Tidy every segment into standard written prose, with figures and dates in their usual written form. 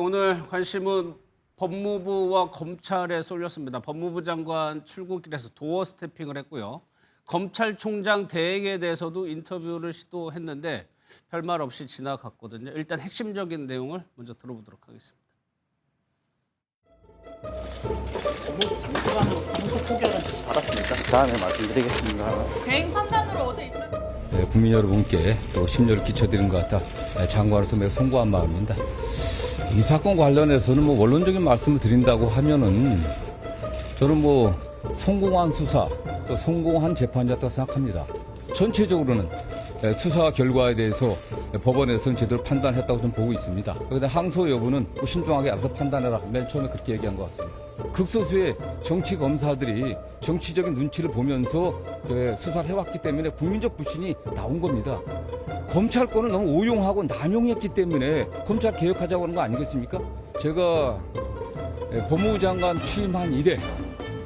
오늘 관심은 법무부와 검찰에 쏠렸습니다. 법무부 장관 출국길에서 도어 스태핑을 했고요. 검찰총장 대행에 대해서도 인터뷰를 시도했는데 별말 없이 지나갔거든요. 일단 핵심적인 내용을 먼저 들어보도록 하겠습니다. 법무부 장관으로 항소 포기하는 지시 받았습니까? 다음에 말씀드리겠습니다. 대행 판단으로 어제 입장. 국민 여러분께 또 심려를 끼쳐드린 것 같아 장관으로서 매우 송구한 마음입니다. 이 사건 관련해서는 원론적인 말씀을 드린다고 하면은 저는 성공한 수사, 또 성공한 재판이었다고 생각합니다. 전체적으로는 수사 결과에 대해서 법원에서는 제대로 판단했다고 좀 보고 있습니다. 그런데 항소 여부는 신중하게 알아서 판단해라. 맨 처음에 그렇게 얘기한 것 같습니다. 극소수의 정치 검사들이 정치적인 눈치를 보면서 수사를 해왔기 때문에 국민적 불신이 나온 겁니다. 검찰권을 너무 오용하고 남용했기 때문에 검찰 개혁하자고 하는 거 아니겠습니까? 제가 법무부 장관 취임한 이래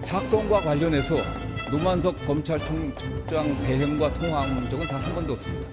사건과 관련해서 노만석 검찰총장 대행과 통화한 적은 단 한 번도 없습니다.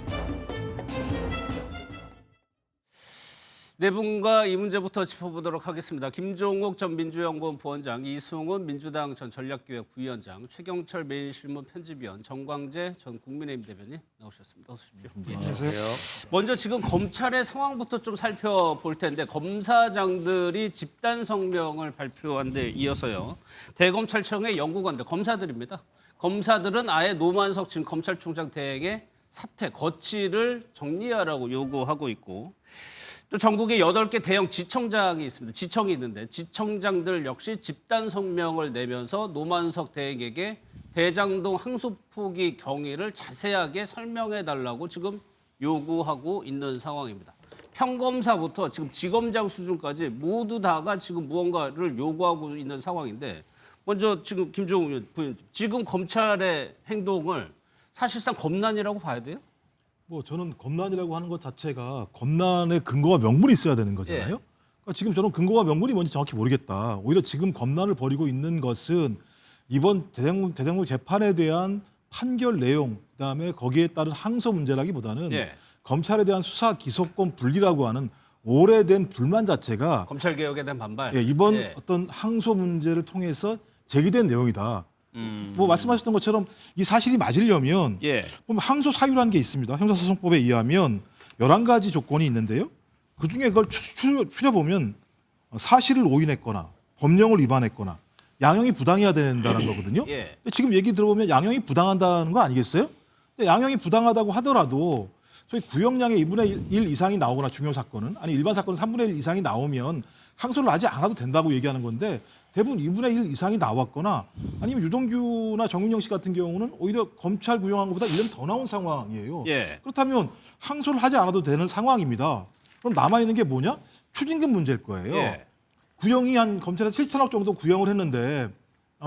네 분과 이 문제부터 짚어보도록 하겠습니다. 김종욱 전 민주연구원 부원장, 이승훈 민주당 전 전략기획 부위원장, 최경철 매일신문 편집위원, 정광재 전 국민의힘 대변인 나오셨습니다. 어서 오십시오. 안녕하세요. 먼저 지금 검찰의 상황부터 좀 살펴볼 텐데 검사장들이 집단 성명을 발표한 데 이어서요. 대검찰청의 연구관들, 검사들입니다. 검사들은 아예 노만석 지금 검찰총장 대행의 사퇴, 거취를 정리하라고 요구하고 있고 또 전국에 8개 대형 지청장이 있습니다. 지청이 있는데 지청장들 역시 집단 성명을 내면서 노만석 대행에게 대장동 항소 포기 경위를 자세하게 설명해 달라고 지금 요구하고 있는 상황입니다. 평검사부터 지금 지검장 수준까지 모두 다가 지금 무언가를 요구하고 있는 상황인데 먼저 지금 김종욱 부위원장, 지금 검찰의 행동을 사실상 검난이라고 봐야 돼요? 저는 검난이라고 하는 것 자체가 검난의 근거와 명분이 있어야 되는 거잖아요. 그러니까 지금 저는 근거와 명분이 뭔지 정확히 모르겠다. 오히려 지금 검난을 벌이고 있는 것은 이번 대장동 재판에 대한 판결 내용, 그다음에 거기에 따른 항소 문제라기보다는 검찰에 대한 수사 기소권 분리라고 하는 오래된 불만 자체가 검찰 개혁에 대한 반발. 이번 어떤 항소 문제를 통해서 제기된 내용이다. 말씀하셨던 것처럼 이 사실이 맞으려면 보면 항소 사유라는 게 있습니다. 형사소송법에 의하면 11가지 조건이 있는데요. 그중에 그걸 추려보면 사실을 오인했거나 법령을 위반했거나 양형이 부당해야 된다는 거거든요. 지금 얘기 들어보면 양형이 부당하다는 거 아니겠어요? 근데 양형이 부당하다고 하더라도 소위 구형량의 2분의 1 이상이 나오거나 중요 사건은 아니 일반 사건은 3분의 1 이상이 나오면 항소를 하지 않아도 된다고 얘기하는 건데 대부분 2분의 1 이상이 나왔거나 아니면 유동규나 정윤영 씨 같은 경우는 오히려 검찰 구형한 것보다 1년 더 나온 상황이에요. 그렇다면 항소를 하지 않아도 되는 상황입니다. 그럼 남아있는 게 뭐냐? 추징금 문제일 거예요. 구형이 한 검찰에서 7천억 정도 구형을 했는데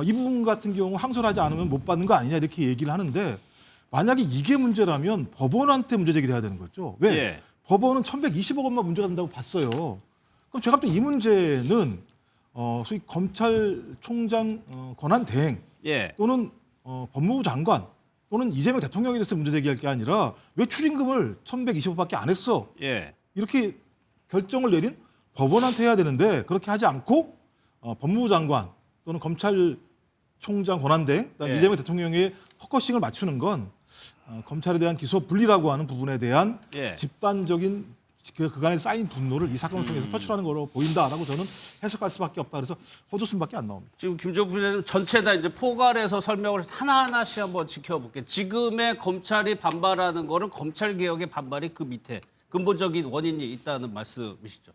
이 부분 같은 경우 항소를 하지 않으면 못 받는 거 아니냐 이렇게 얘기를 하는데 만약에 이게 문제라면 법원한테 문제 제기를 해야 되는 거죠. 왜? 법원은 1,120억 원만 문제가 된다고 봤어요. 그럼 제가 볼 때 이 문제는 소위 검찰총장 권한 대행 또는 법무부 장관 또는 이재명 대통령에 대해서 문제 제기할 게 아니라 왜 추징금을 1,120억밖에 안 했어? 이렇게 결정을 내린 법원한테 해야 되는데 그렇게 하지 않고 법무부 장관 또는 검찰총장 권한 대행 그다음에 이재명 대통령의 포커싱을 맞추는 건 검찰에 대한 기소 분리라고 하는 부분에 대한 집단적인 그간에 쌓인 분노를 이 사건을 통해서 표출하는 거로 보인다라고 저는 해석할 수밖에 없다. 그래서 허조순밖에 안 나옵니다. 지금 김종욱 부위원장 전체 다 이제 포괄해서 설명을 하나하나씩 한번 지켜볼게요. 지금의 검찰이 반발하는 거는 검찰 개혁의 반발이 그 밑에 근본적인 원인이 있다는 말씀이시죠.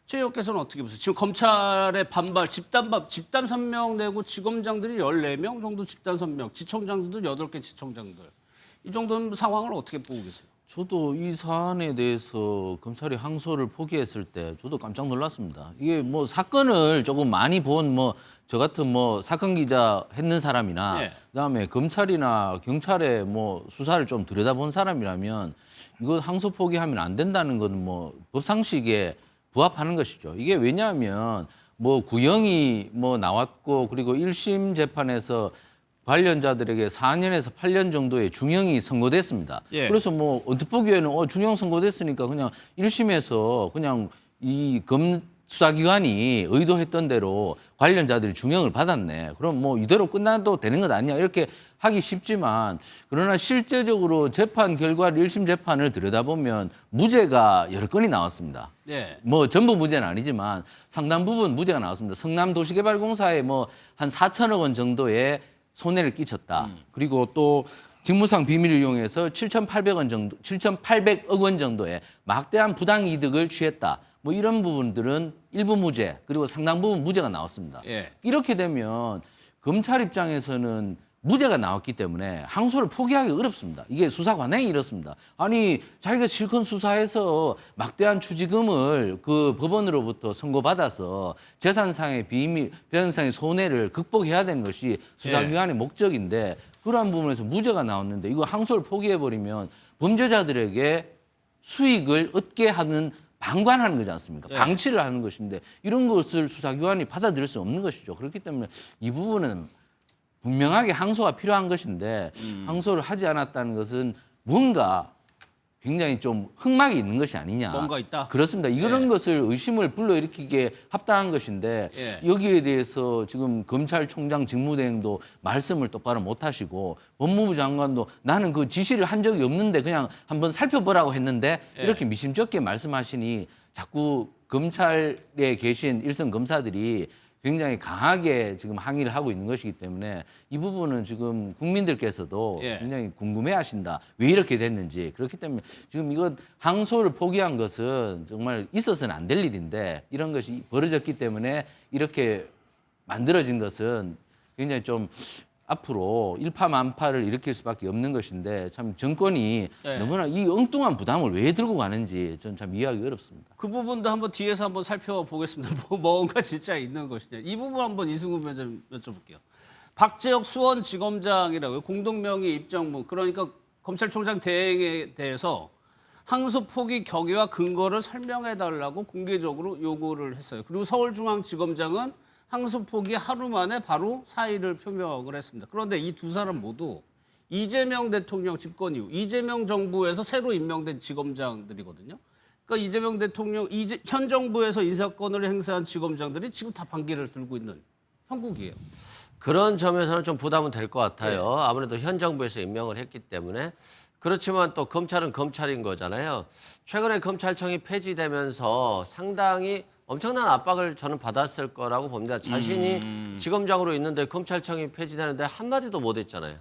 최 의원께서는 어떻게 보세요? 지금 검찰의 반발, 집단 선명 내고 지검장들이 14명 정도 집단 선명, 지청장들도 8개 지청장들. 이 정도는 상황을 어떻게 보고 계세요? 저도 이 사안에 대해서 검찰이 항소를 포기했을 때 저도 깜짝 놀랐습니다. 이게 사건을 조금 많이 본 저 같은 사건 기자 했는 사람이나 그다음에 검찰이나 경찰의 수사를 좀 들여다본 사람이라면 이거 항소 포기하면 안 된다는 건 법상식에 부합하는 것이죠. 이게 왜냐하면 구형이 나왔고 그리고 1심 재판에서 관련자들에게 4년에서 8년 정도의 중형이 선고됐습니다. 그래서 언뜻 보기에는 중형 선고됐으니까 그냥 1심에서 그냥 이 수사기관이 의도했던 대로 관련자들이 중형을 받았네. 그럼 뭐 이대로 끝나도 되는 것 아니야. 이렇게 하기 쉽지만 그러나 실제적으로 재판 결과를 1심 재판을 들여다보면 무죄가 여러 건이 나왔습니다. 네. 뭐 전부 무죄는 아니지만 상당 부분 무죄가 나왔습니다. 성남도시개발공사에 뭐 한 4천억 원 정도의 손해를 끼쳤다. 그리고 또 직무상 비밀을 이용해서 7,800억 원 정도의 막대한 부당 이득을 취했다. 뭐 이런 부분들은 일부 무죄 그리고 상당 부분 무죄가 나왔습니다. 예. 이렇게 되면 검찰 입장에서는 무죄가 나왔기 때문에 항소를 포기하기 어렵습니다. 이게 수사 관행이 이렇습니다. 아니 자기가 실컷 수사해서 막대한 추지금을 그 법원으로부터 선고받아서 재산상의 비밀, 재산상의 손해를 극복해야 되는 것이 수사기관의 목적인데 그러한 부분에서 무죄가 나왔는데 이거 항소를 포기해버리면 범죄자들에게 수익을 얻게 하는 방관하는 거지 않습니까? 방치를 하는 것인데 이런 것을 수사기관이 받아들일 수 없는 것이죠. 그렇기 때문에 이 부분은 분명하게 항소가 필요한 것인데 항소를 하지 않았다는 것은 뭔가 굉장히 좀 흑막이 있는 것이 아니냐. 뭔가 있다? 그렇습니다. 이런 것을 의심을 불러일으키게 합당한 것인데 여기에 대해서 지금 검찰총장 직무대행도 말씀을 똑바로 못 하시고 법무부 장관도 나는 그 지시를 한 적이 없는데 그냥 한번 살펴보라고 했는데 이렇게 미심쩍게 말씀하시니 자꾸 검찰에 계신 일선 검사들이 굉장히 강하게 지금 항의를 하고 있는 것이기 때문에 이 부분은 지금 국민들께서도 굉장히 궁금해하신다. 왜 이렇게 됐는지. 그렇기 때문에 지금 이건 항소를 포기한 것은 정말 있어서는 안 될 일인데 이런 것이 벌어졌기 때문에 이렇게 만들어진 것은 굉장히 좀 앞으로 일파만파를 일으킬 수밖에 없는 것인데 참 정권이 너무나 이 엉뚱한 부담을 왜 들고 가는지 저는 참 이해하기 어렵습니다. 그 부분도 한번 뒤에서 한번 살펴보겠습니다. 뭔가 진짜 있는 것이냐. 이 부분 한번 이승훈 변호사님 여쭤볼게요. 박재혁 수원지검장이라고요. 공동명의 입장문. 그러니까 검찰총장 대행에 대해서 항소 포기 경위와 근거를 설명해달라고 공개적으로 요구를 했어요. 그리고 서울중앙지검장은 항소 포기 하루 만에 바로 사의를 표명을 했습니다. 그런데 이 두 사람 모두 이재명 대통령 집권 이후 이재명 정부에서 새로 임명된 지검장들이거든요. 그러니까 이재명 대통령 현 정부에서 인사권을 행사한 지검장들이 지금 다 반기를 들고 있는 형국이에요. 그런 점에서는 좀 부담은 될 것 같아요. 아무래도 현 정부에서 임명을 했기 때문에. 그렇지만 또 검찰은 검찰인 거잖아요. 최근에 검찰청이 폐지되면서 상당히 엄청난 압박을 저는 받았을 거라고 봅니다. 자신이 지검장으로 있는데 검찰청이 폐지되는데 한마디도 못 했잖아요.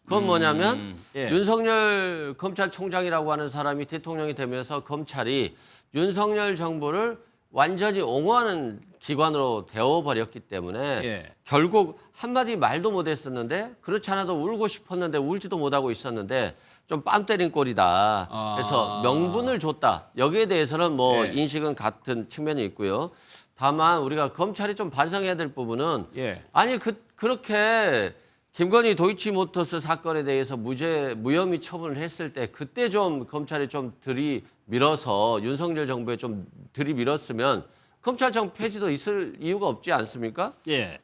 그건 뭐냐면 윤석열 검찰총장이라고 하는 사람이 대통령이 되면서 검찰이 윤석열 정부를 완전히 옹호하는 기관으로 되어버렸기 때문에 결국 한마디 말도 못했었는데 그렇지 않아도 울고 싶었는데 울지도 못하고 있었는데 좀 뺨 때린 꼴이다. 그래서 명분을 줬다. 여기에 대해서는 뭐 인식은 같은 측면이 있고요. 다만 우리가 검찰이 좀 반성해야 될 부분은 아니 그렇게 김건희 도이치모터스 사건에 대해서 무혐의 처분을 했을 때 그때 좀 검찰이 좀 들이밀어서 윤석열 정부에 좀 들이밀었으면 검찰청 폐지도 있을 이유가 없지 않습니까?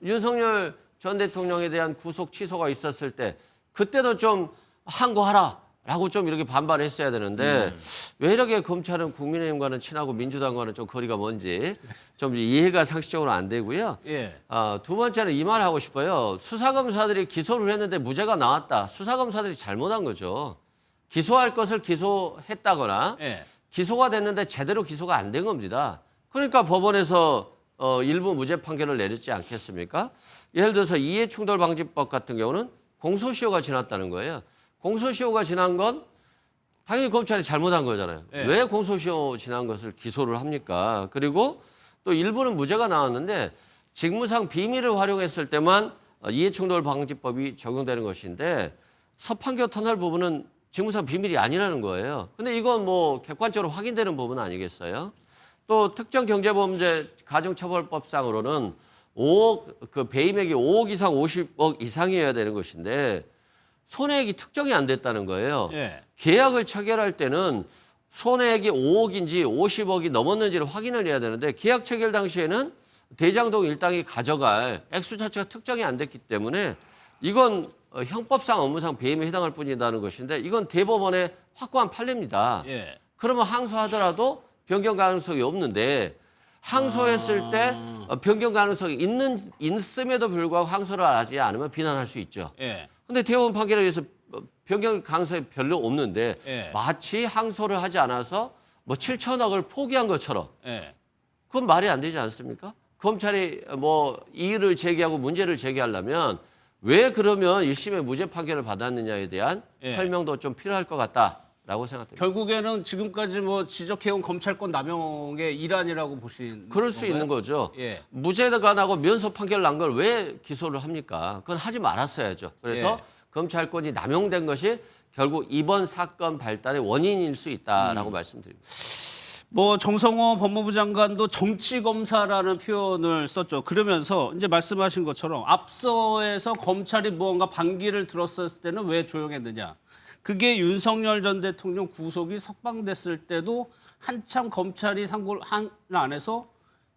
윤석열 전 대통령에 대한 구속 취소가 있었을 때 그때도 좀 항고하라. 라고 좀 이렇게 반발을 했어야 되는데 왜 이렇게 검찰은 국민의힘과는 친하고 민주당과는 좀 거리가 먼지 좀 이해가 상식적으로 안 되고요. 두 번째는 이 말 하고 싶어요. 수사검사들이 기소를 했는데 무죄가 나왔다. 수사검사들이 잘못한 거죠. 기소할 것을 기소했다거나 기소가 됐는데 제대로 기소가 안 된 겁니다. 그러니까 법원에서 일부 무죄 판결을 내렸지 않겠습니까? 예를 들어서 이해충돌방지법 같은 경우는 공소시효가 지났다는 거예요. 공소시효가 지난 건 당연히 검찰이 잘못한 거잖아요. 왜 공소시효 지난 것을 기소를 합니까? 그리고 또 일부는 무죄가 나왔는데 직무상 비밀을 활용했을 때만 이해충돌방지법이 적용되는 것인데 서판교 터널 부분은 직무상 비밀이 아니라는 거예요. 근데 이건 뭐 객관적으로 확인되는 부분 아니겠어요? 또 특정경제범죄 가중처벌법상으로는 5억 그 배임액이 5억 이상 50억 이상이어야 되는 것인데 손해액이 특정이 안 됐다는 거예요. 계약을 체결할 때는 손해액이 5억인지 50억이 넘었는지를 확인을 해야 되는데 계약 체결 당시에는 대장동 일당이 가져갈 액수 자체가 특정이 안 됐기 때문에 이건 형법상 업무상 배임에 해당할 뿐이라는 것인데 이건 대법원의 확고한 판례입니다. 그러면 항소하더라도 변경 가능성이 없는데 항소했을 때 변경 가능성이 있음에도 불구하고 항소를 하지 않으면 비난할 수 있죠. 예. 근데 대법원 판결에 의해서 변경 가능성이 별로 없는데 예. 마치 항소를 하지 않아서 뭐 7천억을 포기한 것처럼 예. 그건 말이 안 되지 않습니까? 검찰이 뭐 이의를 제기하고 문제를 제기하려면 왜 그러면 1심에 무죄 판결을 받았느냐에 대한 예. 설명도 좀 필요할 것 같다라고 생각됩니다. 결국에는 지금까지 뭐 지적해온 검찰권 남용의 일환이라고 보신 그럴 수 건가요? 있는 거죠. 예. 무죄가 나고 면소 판결 난 걸 왜 기소를 합니까? 그건 하지 말았어야죠. 그래서 예. 검찰권이 남용된 것이 결국 이번 사건 발단의 원인일 수 있다라고 말씀드립니다. 뭐 정성호 법무부 장관도 정치 검사라는 표현을 썼죠. 그러면서 이제 말씀하신 것처럼 앞서에서 검찰이 무언가 반기를 들었을 때는 왜 조용했느냐. 그게 윤석열 전 대통령 구속이 석방됐을 때도 한참 검찰이 상고를 한 안에서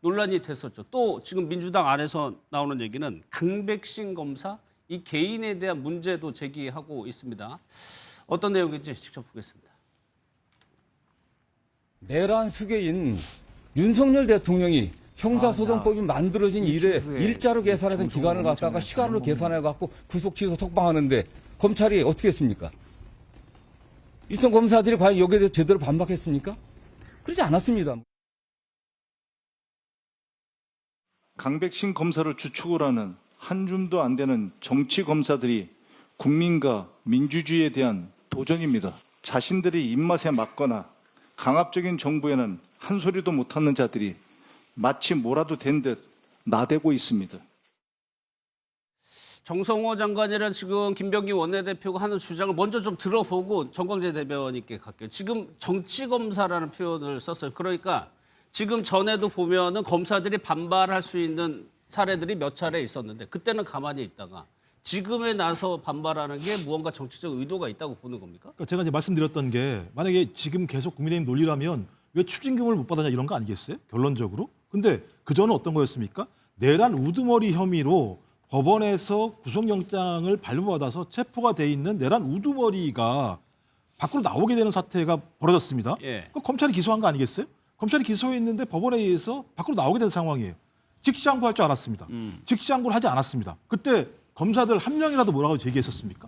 논란이 됐었죠. 또 지금 민주당 안에서 나오는 얘기는 강백신 검사 이 개인에 대한 문제도 제기하고 있습니다. 어떤 내용인지 직접 보겠습니다. 내란 수괴인 윤석열 대통령이 형사소송법이 만들어진 이래 일자로 계산하던 기간을 갖다가 시간으로 계산해갖고 구속 취소 석방하는데 검찰이 어떻게 했습니까? 일선 검사들이 과연 여기에 대해서 제대로 반박했습니까? 그러지 않았습니다. 강백신 검사를 주축으로 하는 한 줌도 안 되는 정치 검사들이 국민과 민주주의에 대한 도전입니다. 자신들의 입맛에 맞거나 강압적인 정부에는 한 소리도 못하는 자들이 마치 뭐라도 된 듯 나대고 있습니다. 정성호 장관이랑 지금 김병기 원내대표가 하는 주장을 먼저 좀 들어보고 정광재 대변인께 갈게요. 지금 정치검사라는 표현을 썼어요. 그러니까 지금 전에도 보면은 검사들이 반발할 수 있는 사례들이 몇 차례 있었는데 그때는 가만히 있다가 지금에 나서 반발하는 게 무언가 정치적 의도가 있다고 보는 겁니까? 그러니까 제가 이제 말씀드렸던 게 만약에 지금 계속 국민의힘 논리라면 왜 추징금을 못 받았냐 이런 거 아니겠어요? 결론적으로. 근데 그전은 어떤 거였습니까? 내란 우두머리 혐의로 법원에서 구속영장을 발부받아서 체포가 돼 있는 내란 우두머리가 밖으로 나오게 되는 사태가 벌어졌습니다. 예. 검찰이 기소한 거 아니겠어요? 검찰이 기소했는데 법원에 의해서 밖으로 나오게 된 상황이에요. 직시항고할 줄 알았습니다. 직시항고를 하지 않았습니다. 그때 검사들 한 명이라도 뭐라고 제기했었습니까?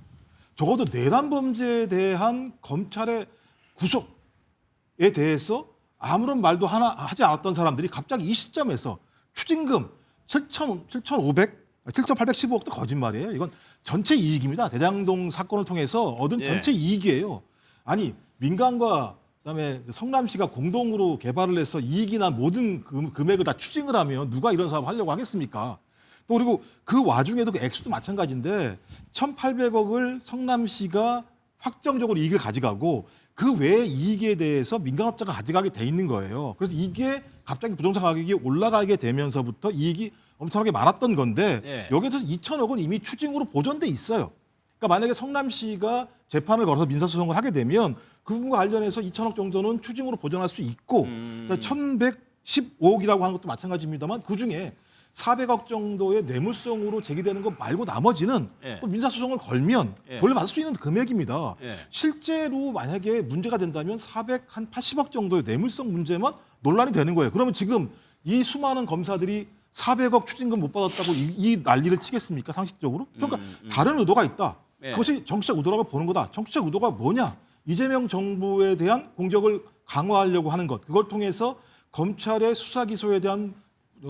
적어도 내란 범죄에 대한 검찰의 구속에 대해서 아무런 말도 하나 하지 않았던 사람들이 갑자기 이 시점에서 추징금 7,815억도 거짓말이에요. 이건 전체 이익입니다. 대장동 사건을 통해서 얻은 전체 이익이에요. 아니 민간과 그다음에 성남시가 공동으로 개발을 해서 이익이 난 모든 금액을 다 추징을 하면 누가 이런 사업 하려고 하겠습니까? 또 그리고 그 와중에도 그 액수도 마찬가지인데 1,800억을 성남시가 확정적으로 이익을 가져가고 그 외의 이익에 대해서 민간업자가 가져가게 돼 있는 거예요. 그래서 이게 갑자기 부동산 가격이 올라가게 되면서부터 이익이 엄청나게 많았던 건데 여기에서 2,000억은 이미 추징으로 보존돼 있어요. 그러니까 만약에 성남시가 재판을 걸어서 민사소송을 하게 되면 그 부분과 관련해서 2,000억 정도는 추징으로 보존할 수 있고 1,115억이라고 하는 것도 마찬가지입니다만 그중에 400억 정도의 뇌물성으로 제기되는 것 말고 나머지는 또 민사소송을 걸면 돌려받을 수 있는 금액입니다. 실제로 만약에 문제가 된다면 480억 정도의 뇌물성 문제만 논란이 되는 거예요. 그러면 지금 이 수많은 검사들이 400억 추징금 못 받았다고 이 난리를 치겠습니까? 상식적으로? 그러니까 다른 의도가 있다. 그것이 정치적 의도라고 보는 거다. 정치적 의도가 뭐냐? 이재명 정부에 대한 공격을 강화하려고 하는 것. 그걸 통해서 검찰의 수사 기소에 대한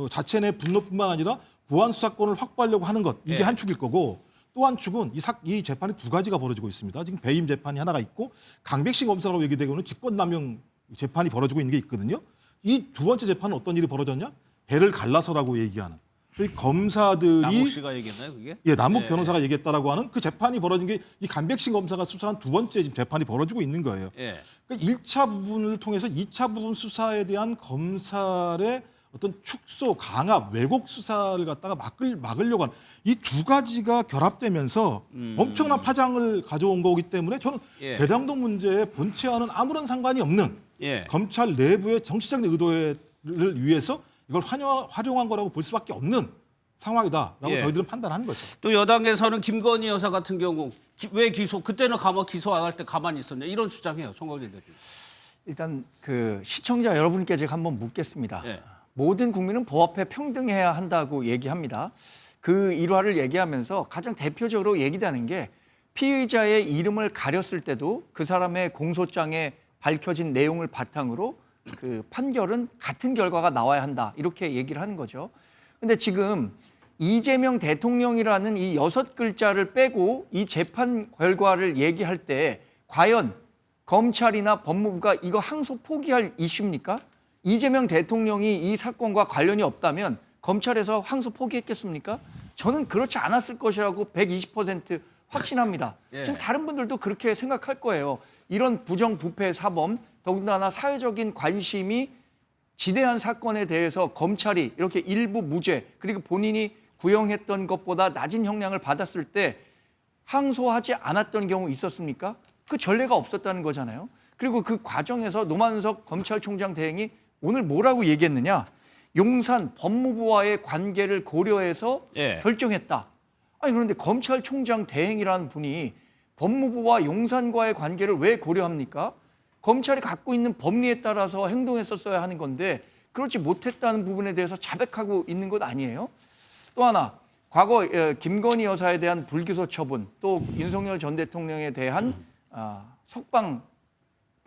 자체 내 분노뿐만 아니라 보안 수사권을 확보하려고 하는 것. 이게 한 축일 거고 또 한 축은 이 재판이 두 가지가 벌어지고 있습니다. 지금 배임 재판이 하나가 있고 강백신 검사라고 얘기되고는 직권남용 재판이 벌어지고 있는 게 있거든요. 이 두 번째 재판은 어떤 일이 벌어졌냐? 배를 갈라서라고 얘기하는. 저희 검사들이 남욱 씨가 얘기했나요, 그게? 예, 남욱 변호사가 얘기했다라고 하는 그 재판이 벌어진 게 이 강백신 검사가 수사한 두 번째 지금 재판이 벌어지고 있는 거예요. 그러니까 1차 부분을 통해서 2차 부분 수사에 대한 검찰의 어떤 축소, 강압, 왜곡 수사를 갖다가 막으려고 하는 이 두 가지가 결합되면서 엄청난 파장을 가져온 거기 때문에 저는 대장동 문제의 본체와는 아무런 상관이 없는 검찰 내부의 정치적인 의도를 위해서 이걸 활용한 거라고 볼 수밖에 없는 상황이다라고 저희들은 판단하는 거죠. 또 여당에서는 김건희 여사 같은 경우 왜 그때는 기소 안 할 때 가만히 있었냐 이런 주장해요. 정광재 대표. 일단 그 시청자 여러분께 제가 한번 묻겠습니다. 모든 국민은 법 앞에 평등해야 한다고 얘기합니다. 그 일화를 얘기하면서 가장 대표적으로 얘기되는 게 피의자의 이름을 가렸을 때도 그 사람의 공소장에 밝혀진 내용을 바탕으로 그 판결은 같은 결과가 나와야 한다. 이렇게 얘기를 하는 거죠. 근데 지금 이재명 대통령이라는 이 6글자를 빼고 이 재판 결과를 얘기할 때 과연 검찰이나 법무부가 이거 항소 포기할 이슈입니까? 이재명 대통령이 이 사건과 관련이 없다면 검찰에서 항소 포기했겠습니까? 저는 그렇지 않았을 것이라고 120% 확신합니다. 지금 다른 분들도 그렇게 생각할 거예요. 이런 부정부패 사범, 더군다나 사회적인 관심이 지대한 사건에 대해서 검찰이 이렇게 일부 무죄 그리고 본인이 구형했던 것보다 낮은 형량을 받았을 때 항소하지 않았던 경우 있었습니까? 그 전례가 없었다는 거잖아요. 그리고 그 과정에서 노만석 검찰총장 대행이 오늘 뭐라고 얘기했느냐? 용산 법무부와의 관계를 고려해서 결정했다. 아니 그런데 검찰총장 대행이라는 분이 법무부와 용산과의 관계를 왜 고려합니까? 검찰이 갖고 있는 법리에 따라서 행동했었어야 하는 건데 그렇지 못했다는 부분에 대해서 자백하고 있는 것 아니에요? 또 하나, 과거 김건희 여사에 대한 불기소 처분, 또 윤석열 전 대통령에 대한 석방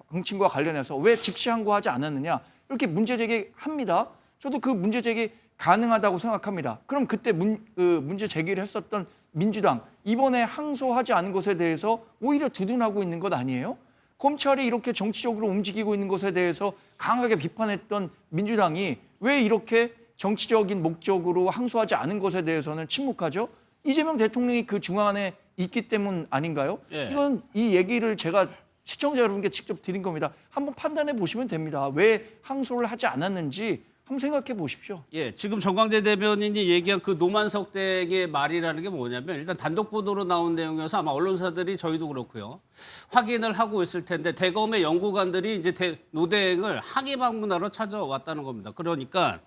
방침과 관련해서 왜 즉시 항고하지 않았느냐 이렇게 문제 제기합니다. 저도 그 문제 제기 가능하다고 생각합니다. 그럼 그때 문제 제기를 했었던 민주당 이번에 항소하지 않은 것에 대해서 오히려 두둔하고 있는 것 아니에요? 검찰이 이렇게 정치적으로 움직이고 있는 것에 대해서 강하게 비판했던 민주당이 왜 이렇게 정치적인 목적으로 항소하지 않은 것에 대해서는 침묵하죠? 이재명 대통령이 그 중안에 있기 때문 아닌가요? 이건 이 얘기를 제가 시청자 여러분께 직접 드린 겁니다. 한번 판단해 보시면 됩니다. 왜 항소를 하지 않았는지 한번 생각해 보십시오. 지금 정광재 대변인이 얘기한 그 노만석 대행의 말이라는 게 뭐냐면 일단 단독 보도로 나온 내용이어서 아마 언론사들이 저희도 그렇고요. 확인을 하고 있을 텐데 대검의 연구관들이 이제 노 대행을 항의 방문하러 찾아왔다는 겁니다. 그러니까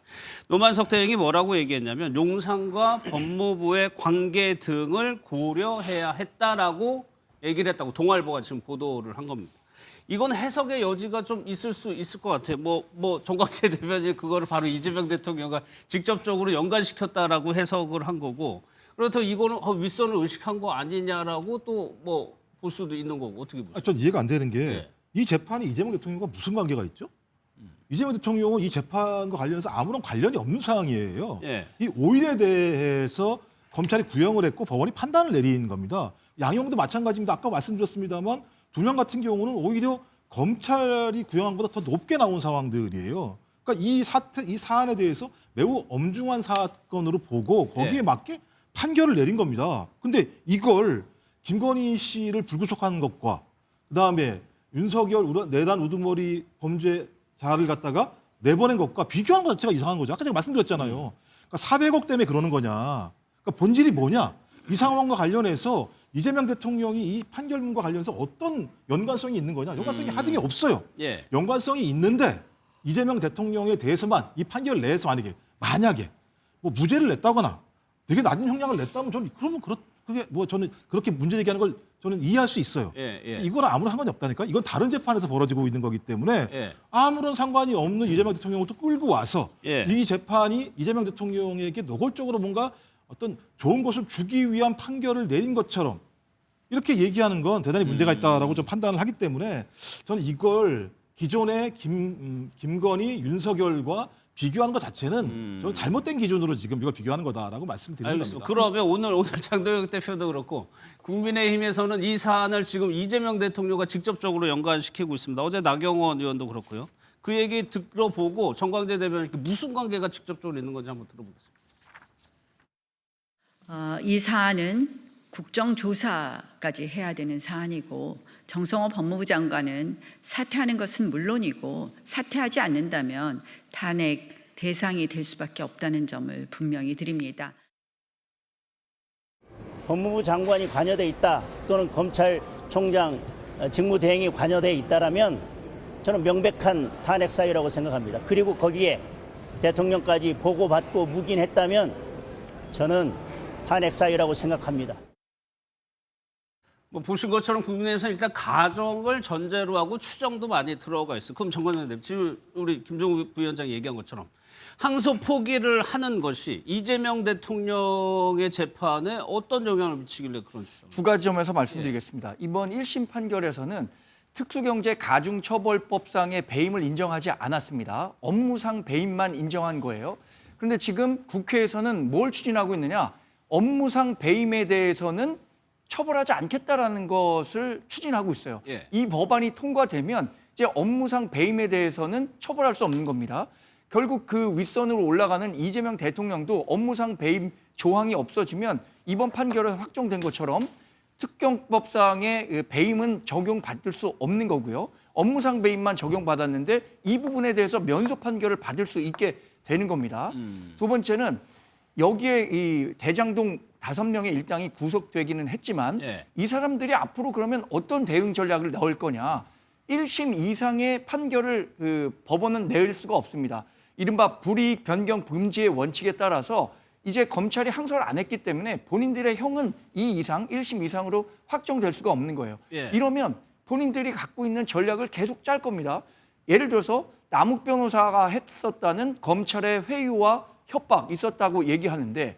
노만석 대행이 뭐라고 얘기했냐면 용산과 법무부의 관계 등을 고려해야 했다라고 얘기를 했다고 동아일보가 지금 보도를 한 겁니다. 이건 해석의 여지가 좀 있을 수 있을 것 같아요. 정광재 대변인 그거를 바로 이재명 대통령과 직접적으로 연관시켰다라고 해석을 한 거고, 그렇다고 이거는 윗선을 의식한 거 아니냐라고 또 볼 수도 있는 거고 어떻게 보세요? 전 이해가 안 되는 게 이 재판이 이재명 대통령과 무슨 관계가 있죠? 이재명 대통령은 이 재판과 관련해서 아무런 관련이 없는 상황이에요. 이 5일에 대해서 검찰이 구형을 했고 법원이 판단을 내린 겁니다. 양형도 마찬가지입니다. 아까 말씀드렸습니다만 2명 같은 경우는 오히려 검찰이 구형한 것보다 더 높게 나온 상황들이에요. 그러니까 이 사안에 대해서 매우 엄중한 사건으로 보고 거기에 맞게 판결을 내린 겁니다. 근데 이걸 김건희 씨를 불구속하는 것과 그다음에 윤석열 내단 우두머리 범죄자를 갖다가 내보낸 것과 비교하는 것 자체가 이상한 거죠. 아까 제가 말씀드렸잖아요. 그러니까 400억 때문에 그러는 거냐. 그러니까 본질이 뭐냐. 이 상황과 관련해서 이재명 대통령이 이 판결문과 관련해서 어떤 연관성이 있는 거냐. 연관성이 하등이 없어요. 연관성이 있는데 이재명 대통령에 대해서만 이 판결 내에서 만약에 무죄를 냈다거나 되게 낮은 형량을 냈다면 저는 그게 저는 그렇게 문제 제기하는 걸 저는 이해할 수 있어요. 이거랑 아무런 상관이 없다니까. 이건 다른 재판에서 벌어지고 있는 거기 때문에 아무런 상관이 없는 이재명 대통령을 또 끌고 와서 이 재판이 이재명 대통령에게 노골적으로 뭔가 어떤 좋은 것을 주기 위한 판결을 내린 것처럼 이렇게 얘기하는 건 대단히 문제가 있다라고 좀 판단을 하기 때문에 저는 이걸 기존의 김건희, 윤석열과 비교하는 것 자체는 저는 잘못된 기준으로 지금 이걸 비교하는 거다라고 말씀드리는 알겠습니다. 겁니다. 그러면 오늘 장도영 대표도 그렇고 국민의힘에서는 이 사안을 지금 이재명 대통령과 직접적으로 연관시키고 있습니다. 어제 나경원 의원도 그렇고요. 그 얘기 들어보고 정광재 대변인께 무슨 관계가 직접적으로 있는 건지 한번 들어보겠습니다. 이 사안은 국정조사까지 해야 되는 사안이고 정성호 법무부 장관은 사퇴하는 것은 물론이고 사퇴하지 않는다면 탄핵 대상이 될 수밖에 없다는 점을 분명히 드립니다. 법무부 장관이 관여돼 있다 또는 검찰총장 직무대행이 관여돼 있다라면 저는 명백한 탄핵 사유라고 생각합니다. 그리고 거기에 대통령까지 보고받고 묵인했다면 저는 탄핵 사유라고 생각합니다. 보신 것처럼 국민의힘에서는 일단 가정을 전제로 하고 추정도 많이 들어가 있어요. 그럼 정관장 대표 지금 우리 김종국 부위원장이 얘기한 것처럼 항소 포기를 하는 것이 이재명 대통령의 재판에 어떤 영향을 미치길래 그런 주장? 두 가지 점에서 말씀드리겠습니다. 이번 1심 판결에서는 특수경제 가중처벌법상의 배임을 인정하지 않았습니다. 업무상 배임만 인정한 거예요. 그런데 지금 국회에서는 뭘 추진하고 있느냐? 업무상 배임에 대해서는 처벌하지 않겠다라는 것을 추진하고 있어요. 예. 이 법안이 통과되면 이제 업무상 배임에 대해서는 처벌할 수 없는 겁니다. 결국 그 윗선으로 올라가는 이재명 대통령도 업무상 배임 조항이 없어지면 이번 판결에서 확정된 것처럼 특경법상의 배임은 적용받을 수 없는 거고요. 업무상 배임만 적용받았는데 이 부분에 대해서 면소 판결을 받을 수 있게 되는 겁니다. 두 번째는 여기에 이 대장동 5명의 일당이 구속되기는 했지만 예. 이 사람들이 앞으로 그러면 어떤 대응 전략을 넣을 거냐. 1심 이상의 판결을 법원은 내릴 수가 없습니다. 이른바 불이익 변경 금지의 원칙에 따라서 이제 검찰이 항소를 안 했기 때문에 본인들의 형은 2 이상, 1심 이상으로 확정될 수가 없는 거예요. 예. 이러면 본인들이 갖고 있는 전략을 계속 짤 겁니다. 예를 들어서 남욱 변호사가 했었다는 검찰의 회유와 협박 있었다고 얘기하는데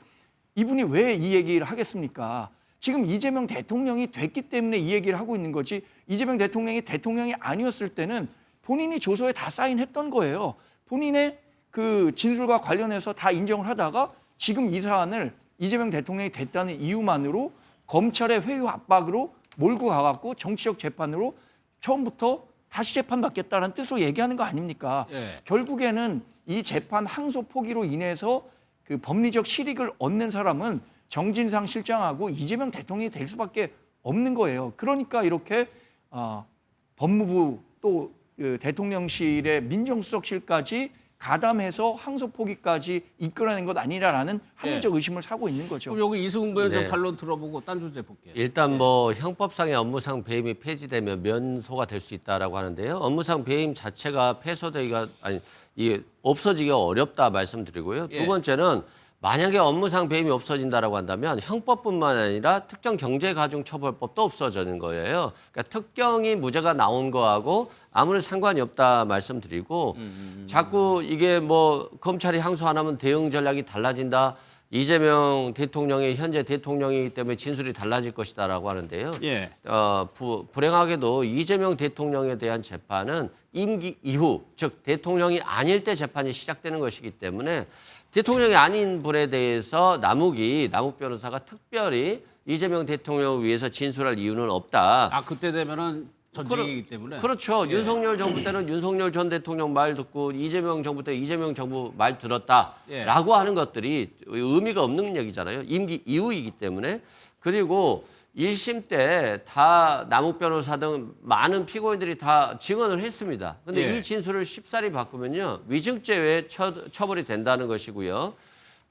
이분이 왜 이 얘기를 하겠습니까? 지금 이재명 대통령이 됐기 때문에 이 얘기를 하고 있는 거지 이재명 대통령이 대통령이 아니었을 때는 본인이 조서에 다 사인했던 거예요. 본인의 그 진술과 관련해서 다 인정을 하다가 지금 이 사안을 이재명 대통령이 됐다는 이유만으로 검찰의 회유 압박으로 몰고 가갖고 정치적 재판으로 처음부터 다시 재판받겠다는 뜻으로 얘기하는 거 아닙니까? 예. 결국에는 이 재판 항소 포기로 인해서 그 법리적 실익을 얻는 사람은 정진상 실장하고 이재명 대통령이 될 수밖에 없는 거예요. 그러니까 이렇게 법무부 또 대통령실의 민정수석실까지 가담해서 항소 포기까지 이끌어낸 것 아니라라는 합리적 의심을 사고 있는 거죠. 그럼 여기 이승훈 부위원장 네. 반론 들어보고 딴 주제 볼게요. 일단 뭐 형법상의 업무상 배임이 폐지되면 면소가 될 수 있다라고 하는데요. 업무상 배임 자체가 폐소되기가 아니 이게 없어지기가 어렵다 말씀드리고요. 예. 두 번째는 만약에 업무상 배임이 없어진다라고 한다면 형법뿐만 아니라 특정 경제가중처벌법도 없어지는 거예요. 그러니까 특경이 무죄가 나온 거하고 아무런 상관이 없다 말씀드리고 자꾸 이게 뭐 검찰이 항소 안 하면 대응 전략이 달라진다. 이재명 대통령이 현재 대통령이기 때문에 진술이 달라질 것이다라고 하는데요. 예. 불행하게도 이재명 대통령에 대한 재판은 임기 이후, 즉 대통령이 아닐 때 재판이 시작되는 것이기 때문에 대통령이 아닌 분에 대해서 남욱 변호사가 특별히 이재명 대통령을 위해서 진술할 이유는 없다. 아 그때 되면은 전직이기 때문에. 그렇죠. 예. 윤석열 정부 때는 윤석열 전 대통령 말 듣고 이재명 정부 때 이재명 정부 말 들었다라고 하는 것들이 의미가 없는 얘기잖아요. 임기 이후이기 때문에. 그리고 1심 때 다 남욱 변호사 등 많은 피고인들이 다 증언을 했습니다. 그런데 예. 이 진술을 쉽사리 바꾸면요. 위증죄에 처벌이 된다는 것이고요.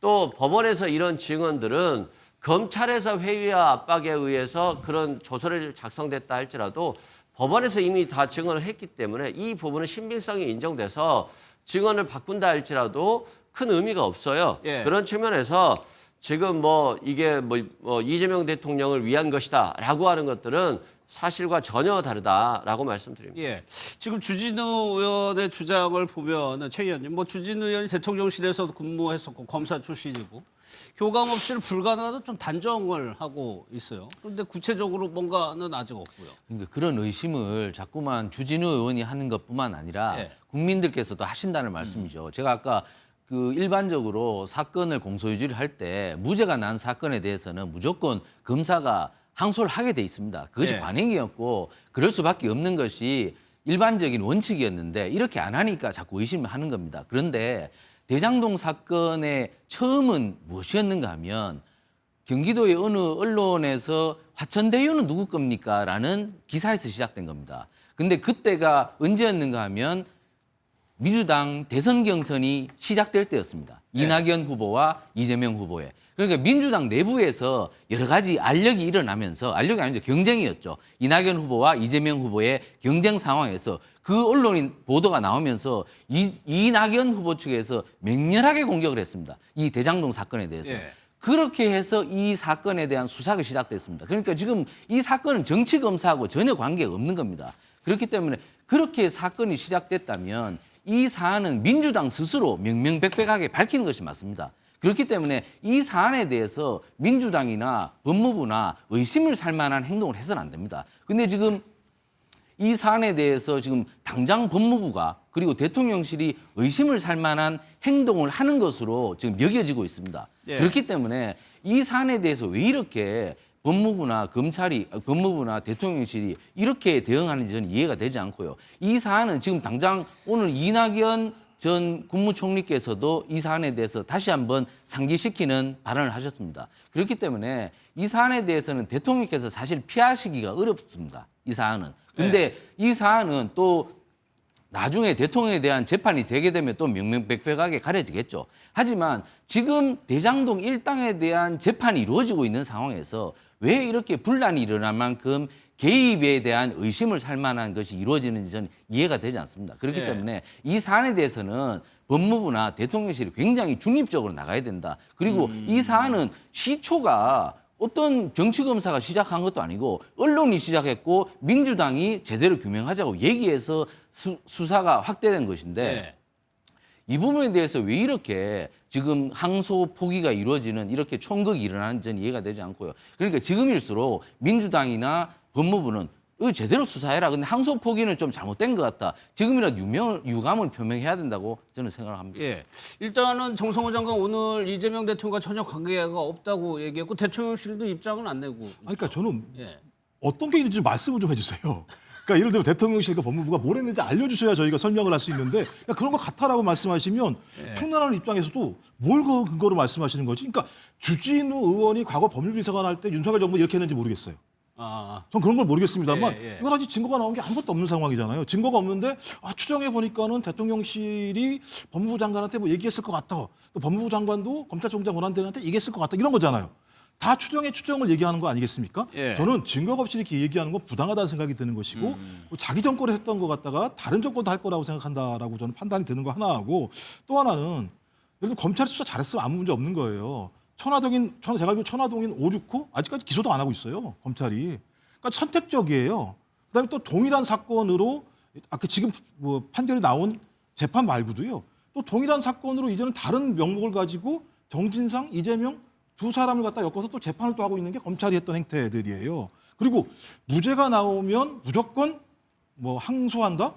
또 법원에서 이런 증언들은 검찰에서 회유와 압박에 의해서 그런 조서를 작성됐다 할지라도 법원에서 이미 다 증언을 했기 때문에 이 부분은 신빙성이 인정돼서 증언을 바꾼다 할지라도 큰 의미가 없어요. 예. 그런 측면에서 지금 뭐 이게 뭐 이재명 대통령을 위한 것이다라고 하는 것들은 사실과 전혀 다르다라고 말씀드립니다. 예. 지금 주진우 의원의 주장을 보면은 최 의원님, 뭐 주진우 의원이 대통령실에서도 근무했었고 검사 출신이고 교감 없이는 불가능하다고 좀 단정을 하고 있어요. 그런데 구체적으로 뭔가는 아직 없고요. 그러니까 그런 의심을 자꾸만 주진우 의원이 하는 것뿐만 아니라 예. 국민들께서도 하신다는 말씀이죠. 제가 아까 그 일반적으로 사건을 공소유지를 할 때 무죄가 난 사건에 대해서는 무조건 검사가 항소를 하게 돼 있습니다. 그것이 예. 관행이었고 그럴 수밖에 없는 것이 일반적인 원칙이었는데 이렇게 안 하니까 자꾸 의심을 하는 겁니다. 그런데 대장동 사건의 처음은 무엇이었는가 하면 경기도의 어느 언론에서 화천대유는 누구 겁니까? 라는 기사에서 시작된 겁니다. 근데 그때가 언제였는가 하면 민주당 대선 경선이 시작될 때였습니다. 네. 이낙연 후보와 이재명 후보의. 그러니까 민주당 내부에서 여러 가지 알력이 일어나면서 알력이 아니죠. 경쟁이었죠. 이낙연 후보와 이재명 후보의 경쟁 상황에서 그 언론인 보도가 나오면서 이낙연 후보 측에서 맹렬하게 공격을 했습니다. 이 대장동 사건에 대해서. 예. 그렇게 해서 이 사건에 대한 수사가 시작됐습니다. 그러니까 지금 이 사건은 정치 검사하고 전혀 관계가 없는 겁니다. 그렇기 때문에 그렇게 사건이 시작됐다면 이 사안은 민주당 스스로 명명백백하게 밝히는 것이 맞습니다. 그렇기 때문에 이 사안에 대해서 민주당이나 법무부나 의심을 살 만한 행동을 해서는 안 됩니다. 근데 지금 이 사안에 대해서 지금 당장 법무부가 그리고 대통령실이 의심을 살 만한 행동을 하는 것으로 지금 여겨지고 있습니다. 예. 그렇기 때문에 이 사안에 대해서 왜 이렇게 법무부나 대통령실이 이렇게 대응하는지 저는 이해가 되지 않고요. 이 사안은 지금 당장 오늘 이낙연 전 국무총리께서도 이 사안에 대해서 다시 한번 상기시키는 발언을 하셨습니다. 그렇기 때문에 이 사안에 대해서는 대통령께서 사실 피하시기가 어렵습니다. 이 사안은. 근데 이 사안은 또 나중에 대통령에 대한 재판이 재개되면 또 명명백백하게 가려지겠죠. 하지만 지금 대장동 일당에 대한 재판이 이루어지고 있는 상황에서 왜 이렇게 분란이 일어날 만큼 개입에 대한 의심을 살 만한 것이 이루어지는지 저는 이해가 되지 않습니다. 그렇기 때문에 이 사안에 대해서는 법무부나 대통령실이 굉장히 중립적으로 나가야 된다. 그리고 이 사안은 시초가 어떤 정치검사가 시작한 것도 아니고 언론이 시작했고 민주당이 제대로 규명하자고 얘기해서 수사가 확대된 것인데 이 부분에 대해서 왜 이렇게 지금 항소 포기가 이루어지는 이렇게 총극이 일어나는지 저는 이해가 되지 않고요. 그러니까 지금일수록 민주당이나 법무부는 제대로 수사해라. 근데 항소 포기는 좀 잘못된 것 같다. 지금이라도 유감을 표명해야 된다고 저는 생각을 합니다. 예. 일단은 정성호 장관 오늘 이재명 대통령과 전혀 관계가 없다고 얘기했고 대통령실도 입장은 안 내고. 아니, 그러니까 저는 예. 어떤 게 있는지 좀 말씀을 좀 해주세요. 그러니까 예를 들면 대통령실과 법무부가 뭘 했는지 알려주셔야 저희가 설명을 할 수 있는데 그냥 그런 거 같아라고 말씀하시면 평론하는 입장에서도 뭘 근거로 말씀하시는 거지? 그러니까 주진우 의원이 과거 법률비서관 할 때 윤석열 정부 이렇게 했는지 모르겠어요. 전 그런 걸 모르겠습니다만 이건 아직 증거가 나온 게 아무것도 없는 상황이잖아요. 증거가 없는데 추정해 보니까는 대통령실이 법무부 장관한테 뭐 얘기했을 것 같다. 또 법무부 장관도 검찰총장 원한대한테 얘기했을 것 같다. 이런 거잖아요. 다 추정을 얘기하는 거 아니겠습니까? 저는 증거가 없이 이렇게 얘기하는 건 부당하다는 생각이 드는 것이고 뭐 자기 정권을 했던 것 같다가 다른 정권도 할 거라고 생각한다라고 저는 판단이 드는 거 하나하고 또 하나는 예를 들어 검찰이 수사 잘했으면 아무 문제 없는 거예요. 제가 알기로 천화동인 5, 6호 아직까지 기소도 안 하고 있어요. 검찰이. 그러니까 선택적이에요. 그다음에 또 동일한 사건으로 아까 지금 뭐 판결이 나온 재판 말고도요. 또 동일한 사건으로 이제는 다른 명목을 가지고 정진상, 이재명 두 사람을 갖다 엮어서 또 재판을 또 하고 있는 게 검찰이 했던 행태들이에요. 그리고 무죄가 나오면 무조건 뭐 항소한다?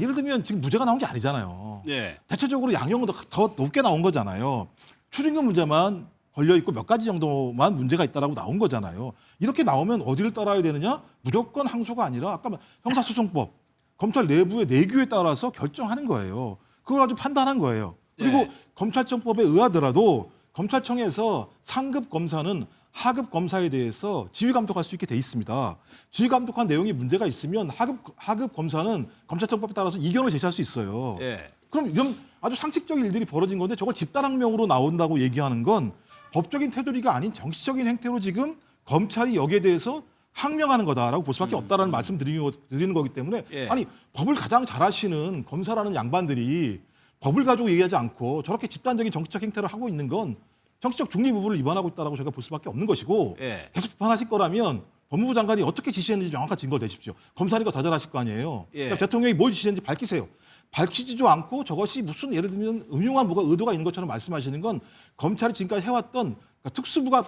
예를 들면 지금 무죄가 나온 게 아니잖아요. 대체적으로 양형은 더 높게 나온 거잖아요. 추징금 문제만 걸려있고 몇 가지 정도만 문제가 있다라고 나온 거잖아요. 이렇게 나오면 어디를 따라야 되느냐? 무조건 항소가 아니라 아까 형사소송법, 검찰 내부의 내규에 따라서 결정하는 거예요. 그걸 가지고 판단한 거예요. 그리고 검찰청법에 의하더라도 검찰청에서 상급 검사는 하급 검사에 대해서 지휘 감독할 수 있게 돼 있습니다. 지휘 감독한 내용이 문제가 있으면 하급 검사는 검찰청법에 따라서 이견을 제시할 수 있어요. 그럼 이런 아주 상식적인 일들이 벌어진 건데 저걸 집단항명으로 나온다고 얘기하는 건 법적인 테두리가 아닌 정치적인 행태로 지금 검찰이 여기에 대해서 항명하는 거다라고 볼 수밖에 없다라는 말씀 드리는 거기 때문에 아니 법을 가장 잘하시는 검사라는 양반들이 법을 가지고 얘기하지 않고 저렇게 집단적인 정치적 행태를 하고 있는 건 정치적 중립 부분을 위반하고 있다라고 저희가 볼 수밖에 없는 것이고 계속 비판하실 거라면 법무부 장관이 어떻게 지시했는지 명확한 증거를 내십시오. 검사니까 더 잘하실 거 아니에요. 그러니까 대통령이 뭘 지시했는지 밝히세요. 밝히지도 않고 저것이 무슨 예를 들면 음흉한 뭐가 의도가 있는 것처럼 말씀하시는 건 검찰이 지금까지 해왔던 그러니까 특수부가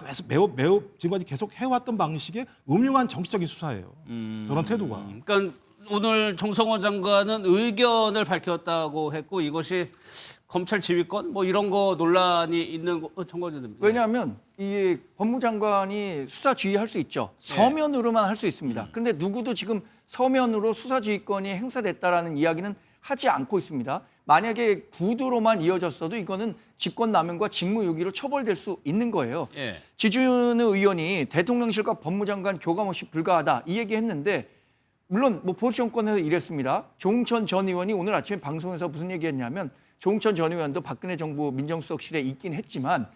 매우 지금까지 계속 해왔던 방식의 음흉한 정치적인 수사예요. 저런 태도가. 그러니까 오늘 정성호 장관은 의견을 밝혔다고 했고 이것이 검찰 지휘권 뭐 이런 거 논란이 있는 거 청구됩니다. 왜냐하면 이 법무장관이 수사 지휘할 수 있죠. 서면으로만 할 수 있습니다. 그런데 누구도 지금 서면으로 수사 지휘권이 행사됐다라는 이야기는 하지 않고 있습니다. 만약에 구두로만 이어졌어도 이거는 직권남용과 직무유기로 처벌될 수 있는 거예요. 지준우 의원이 대통령실과 법무장관 교감 없이 불가하다 이 얘기했는데 물론 뭐 보수 정권에서 이랬습니다. 조응천 전 의원이 오늘 아침에 방송에서 무슨 얘기했냐면 조응천 전 의원도 박근혜 정부 민정수석실에 있긴 했지만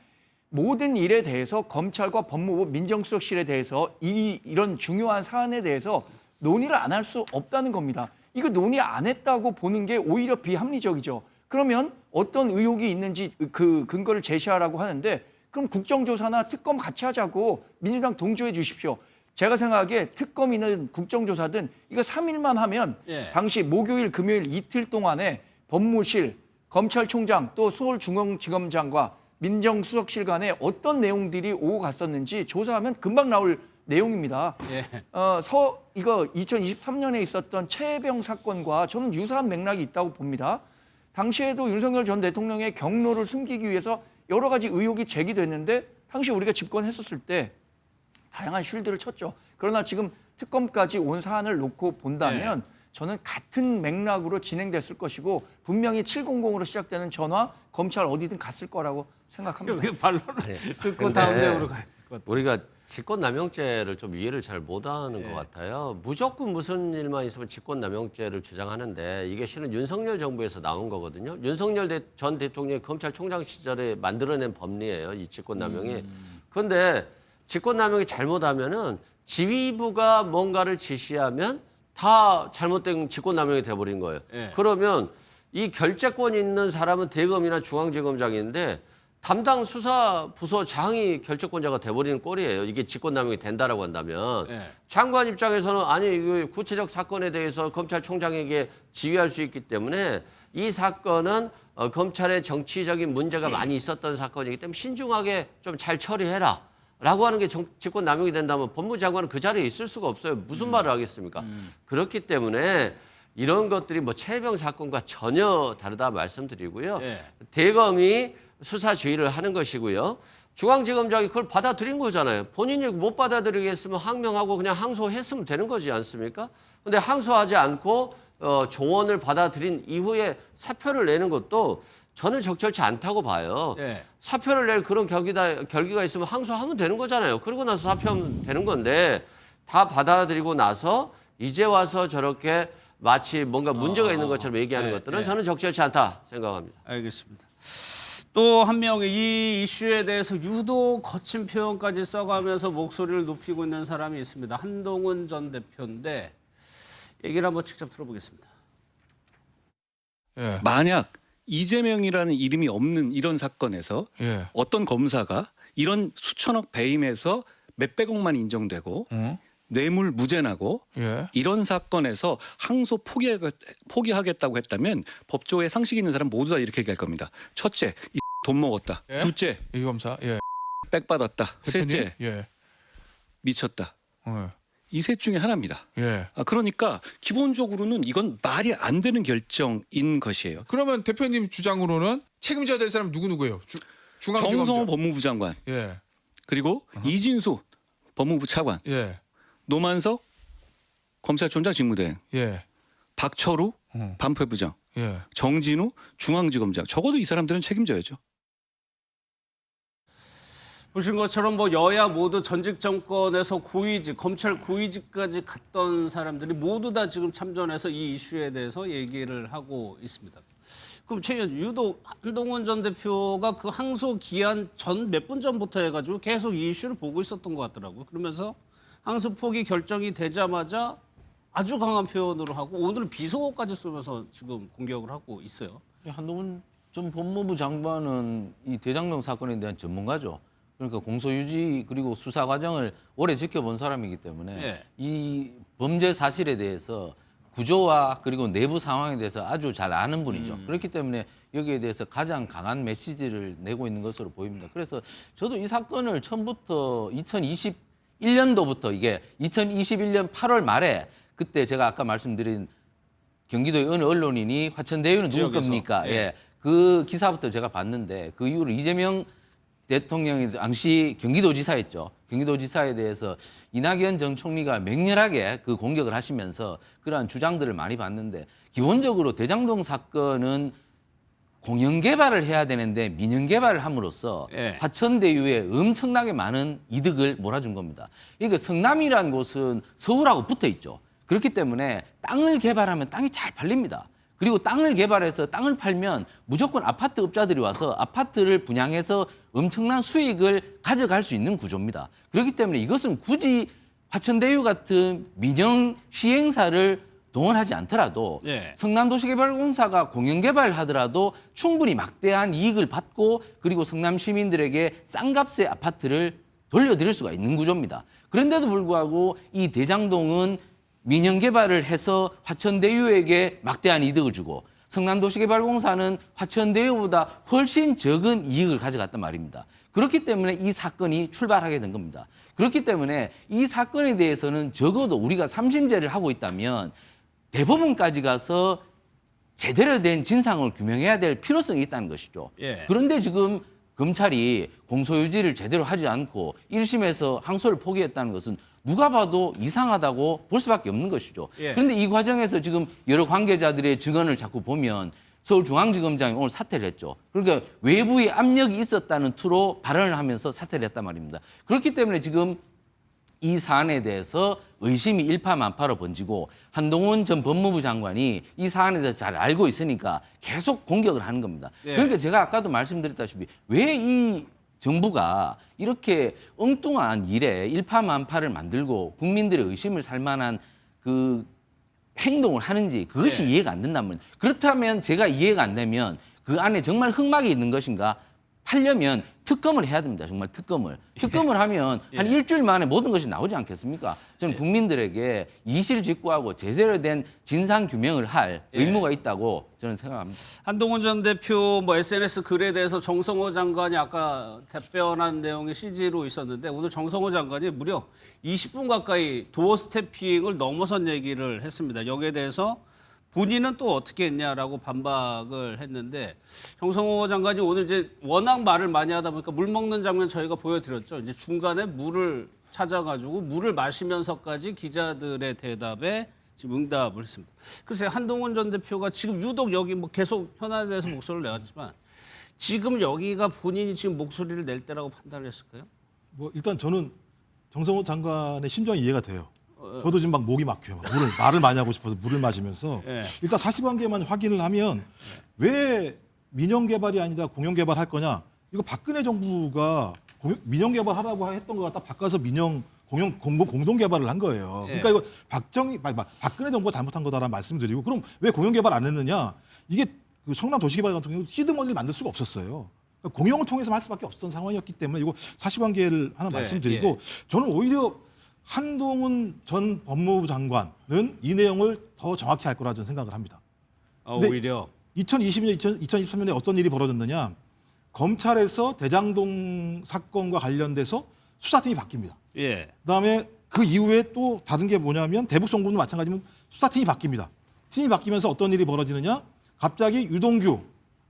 모든 일에 대해서 검찰과 법무부 민정수석실에 대해서 이런 중요한 사안에 대해서 논의를 안 할 수 없다는 겁니다. 이거 논의 안 했다고 보는 게 오히려 비합리적이죠. 그러면 어떤 의혹이 있는지 그 근거를 제시하라고 하는데 그럼 국정조사나 특검 같이 하자고 민주당 동조해 주십시오. 제가 생각하기에 특검이든 국정조사든 이거 3일만 하면 당시 목요일, 금요일 이틀 동안에 법무실, 검찰총장 또 서울중앙지검장과 민정수석실 간에 어떤 내용들이 오고 갔었는지 조사하면 금방 나올 내용입니다. 예. 이거 2023년에 있었던 최혜병 사건과 저는 유사한 맥락이 있다고 봅니다. 당시에도 윤석열 전 대통령의 경로를 숨기기 위해서 여러 가지 의혹이 제기됐는데 당시 우리가 집권했었을 때 다양한 쉴드를 쳤죠. 그러나 지금 특검까지 온 사안을 놓고 본다면 저는 같은 맥락으로 진행됐을 것이고 분명히 700으로 시작되는 전화 검찰 어디든 갔을 거라고 생각합니다. 그 반론을 듣고 다음 내용으로 가요. 우리가 직권남용죄를 좀 이해를 잘 못하는 것 같아요. 무조건 무슨 일만 있으면 직권남용죄를 주장하는데 이게 실은 윤석열 정부에서 나온 거거든요. 윤석열 전 대통령이 검찰총장 시절에 만들어낸 법리예요. 이 직권남용이. 그런데 직권남용이 잘못하면은 지휘부가 뭔가를 지시하면 다 잘못된 직권남용이 돼버린 거예요. 그러면 이 결재권 있는 사람은 대검이나 중앙지검장인데 담당 수사부서장이 결재권자가 돼버리는 꼴이에요. 이게 직권남용이 된다라고 한다면. 장관 입장에서는 아니 이거 구체적 사건에 대해서 검찰총장에게 지휘할 수 있기 때문에 이 사건은 검찰의 정치적인 문제가 많이 있었던 사건이기 때문에 신중하게 좀 잘 처리해라. 라고 하는 게 직권남용이 된다면 법무장관은 그 자리에 있을 수가 없어요. 무슨 말을 하겠습니까? 그렇기 때문에 이런 것들이 뭐 최혜병 사건과 전혀 다르다 말씀드리고요. 대검이 수사 지휘를 하는 것이고요. 중앙지검장이 그걸 받아들인 거잖아요. 본인이 못 받아들이겠으면 항명하고 그냥 항소했으면 되는 거지 않습니까? 근데 항소하지 않고 조언을 받아들인 이후에 사표를 내는 것도 저는 적절치 않다고 봐요. 사표를 낼 그런 결기가 있으면 항소하면 되는 거잖아요. 그러고 나서 사표하면 되는 건데 다 받아들이고 나서 이제 와서 저렇게 마치 뭔가 문제가 있는 것처럼 얘기하는 것들은 저는 적절치 않다 생각합니다. 알겠습니다. 또 한 명이 이 이슈에 대해서 유독 거친 표현까지 써가면서 목소리를 높이고 있는 사람이 있습니다. 한동훈 전 대표인데 얘기를 한번 직접 들어보겠습니다. 만약 이재명이라는 이름이 없는 이런 사건에서 어떤 검사가 이런 수천억 배임에서 몇백억만 인정되고 뇌물 무죄나고 이런 사건에서 항소 포기하겠다고 했다면 법조에 상식 있는 사람 모두 다 이렇게 얘기할 겁니다. 첫째, 돈 먹었다. 둘째, 이 검사 백 받았다. 대표님? 셋째, 미쳤다. 이 셋 중에 하나입니다. 그러니까 기본적으로는 이건 말이 안 되는 결정인 것이에요. 그러면 대표님 주장으로는 책임져야 될 사람 누구예요? 정성호 법무부 장관, 그리고 이진수 법무부 차관, 노만석 검찰총장 직무대행, 박철우 반부부장, 정진우 중앙지검장. 적어도 이 사람들은 책임져야죠. 보신 것처럼 뭐 여야 모두 전직 정권에서 고위직, 검찰 고위직까지 갔던 사람들이 모두 다 지금 참전해서 이 이슈에 대해서 얘기를 하고 있습니다. 그럼 최 의원, 유독 한동훈 전 대표가 그 항소 기한 전 몇 분 전부터 해가지고 계속 이 이슈를 보고 있었던 것 같더라고요. 그러면서 항소 포기 결정이 되자마자 아주 강한 표현으로 하고 오늘은 비속어까지 쓰면서 지금 공격을 하고 있어요. 한동훈 전 법무부 장관은 이 대장동 사건에 대한 전문가죠. 그러니까 공소유지 그리고 수사 과정을 오래 지켜본 사람이기 때문에 이 범죄 사실에 대해서 구조와 그리고 내부 상황에 대해서 아주 잘 아는 분이죠. 그렇기 때문에 여기에 대해서 가장 강한 메시지를 내고 있는 것으로 보입니다. 그래서 저도 이 사건을 처음부터 2021년도부터 이게 2021년 8월 말에 그때 제가 아까 말씀드린 경기도의 어느 언론인이 화천대유는 누구 겁니까? 그 기사부터 제가 봤는데 그 이후로 이재명 대통령이 당시 경기도지사였죠. 경기도지사에 대해서 이낙연 전 총리가 맹렬하게 그 공격을 하시면서 그러한 주장들을 많이 봤는데 기본적으로 대장동 사건은 공영 개발을 해야 되는데 민영 개발을 함으로써 화천대유에 엄청나게 많은 이득을 몰아준 겁니다. 이게 성남이라는 곳은 서울하고 붙어 있죠. 그렇기 때문에 땅을 개발하면 땅이 잘 팔립니다. 그리고 땅을 개발해서 땅을 팔면 무조건 아파트 업자들이 와서 아파트를 분양해서 엄청난 수익을 가져갈 수 있는 구조입니다. 그렇기 때문에 이것은 굳이 화천대유 같은 민영 시행사를 동원하지 않더라도 성남도시개발공사가 공영개발을 하더라도 충분히 막대한 이익을 받고 그리고 성남 시민들에게 싼 값의 아파트를 돌려드릴 수가 있는 구조입니다. 그런데도 불구하고 이 대장동은 민영 개발을 해서 화천대유에게 막대한 이득을 주고 성남도시개발공사는 화천대유보다 훨씬 적은 이익을 가져갔단 말입니다. 그렇기 때문에 이 사건이 출발하게 된 겁니다. 그렇기 때문에 이 사건에 대해서는 적어도 우리가 삼심제를 하고 있다면 대법원까지 가서 제대로 된 진상을 규명해야 될 필요성이 있다는 것이죠. 예. 그런데 지금 검찰이 공소유지를 제대로 하지 않고 1심에서 항소를 포기했다는 것은 누가 봐도 이상하다고 볼 수밖에 없는 것이죠. 예. 그런데 이 과정에서 지금 여러 관계자들의 증언을 자꾸 보면 서울중앙지검장이 오늘 사퇴를 했죠. 그러니까 외부의 압력이 있었다는 투로 발언을 하면서 사퇴를 했단 말입니다. 그렇기 때문에 지금 이 사안에 대해서 의심이 일파만파로 번지고 한동훈 전 법무부 장관이 이 사안에 대해서 잘 알고 있으니까 계속 공격을 하는 겁니다. 예. 그러니까 제가 아까도 말씀드렸다시피 왜 이 정부가 이렇게 엉뚱한 일에 일파만파를 만들고 국민들의 의심을 살 만한 그 행동을 하는지 그것이 이해가 안 된다면, 그렇다면 제가 이해가 안 되면 그 안에 정말 흑막이 있는 것인가 하려면 특검을 해야 됩니다. 정말 특검을. 특검을 하면 한 일주일 만에 모든 것이 나오지 않겠습니까? 저는 국민들에게 이실직고하고 제대로 된 진상 규명을 할 의무가 있다고 저는 생각합니다. 한동훈 전 대표 뭐 SNS 글에 대해서 정성호 장관이 아까 답변한 내용이 CG로 있었는데 오늘 정성호 장관이 무려 20분 가까이 도어 스태핑을 넘어선 얘기를 했습니다. 여기에 대해서 본인은 또 어떻게 했냐라고 반박을 했는데 정성호 장관이 오늘 이제 워낙 말을 많이 하다 보니까 물 먹는 장면 저희가 보여드렸죠. 이제 중간에 물을 찾아가지고 물을 마시면서까지 기자들의 대답에 지금 응답을 했습니다. 글쎄 한동훈 전 대표가 지금 유독 여기 뭐 계속 현안에서 목소리를 내왔지만 지금 여기가 본인이 지금 목소리를 낼 때라고 판단을 했을까요? 뭐 일단 저는 정성호 장관의 심정이 이해가 돼요. 저도 지금 막 목이 막혀요. 말을 많이 하고 싶어서 물을 마시면서 일단 사실관계만 확인을 하면 왜 민영개발이 아니라 공영개발할 거냐? 이거 박근혜 정부가 민영개발하라고 했던 거 갖다 바꿔서 공동개발을 한 거예요. 그러니까 이거 박근혜 정부가 잘못한 거다라는 말씀드리고 그럼 왜 공영개발 안 했느냐? 이게 그 성남도시개발 같은 경우 시드머니를 만들 수가 없었어요. 그러니까 공영을 통해서 할 수밖에 없었던 상황이었기 때문에 이거 사실관계를 하나 말씀드리고 저는 오히려 한동훈 전 법무부 장관은 이 내용을 더 정확히 할 거라 저는 생각을 합니다. 오히려 2020년, 2023년에 어떤 일이 벌어졌느냐. 검찰에서 대장동 사건과 관련돼서 수사팀이 바뀝니다. 예. 그다음에 그 이후에 또 다른 게 뭐냐면 대북송금도 마찬가지면 수사팀이 바뀝니다. 팀이 바뀌면서 어떤 일이 벌어지느냐. 갑자기 유동규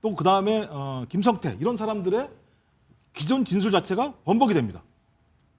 또 그다음에 김성태 이런 사람들의 기존 진술 자체가 번복이 됩니다.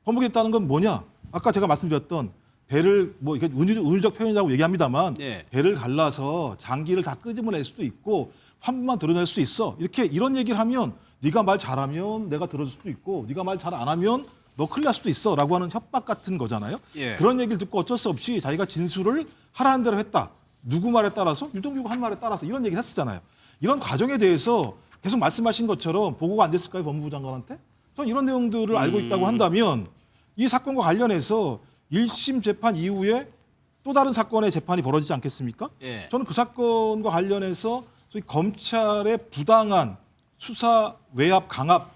번복이 됐다는 건 뭐냐. 아까 제가 말씀드렸던 배를 뭐 이게 은유적 표현이라고 얘기합니다만 배를 갈라서 장기를 다 끄집어낼 수도 있고 환부만 드러낼 수도 있어. 이런 얘기를 하면 네가 말 잘하면 내가 들어줄 수도 있고 네가 말 잘 안 하면 너 큰일 날 수도 있어라고 하는 협박 같은 거잖아요. 그런 얘기를 듣고 어쩔 수 없이 자기가 진술을 하라는 대로 했다. 누구 말에 따라서 유동규가 한 말에 따라서 이런 얘기를 했었잖아요. 이런 과정에 대해서 계속 말씀하신 것처럼 보고가 안 됐을까요? 법무부 장관한테? 저는 이런 내용들을 알고 있다고 한다면 이 사건과 관련해서 1심 재판 이후에 또 다른 사건의 재판이 벌어지지 않겠습니까? 저는 그 사건과 관련해서 소위 검찰의 부당한 수사 외압, 강압,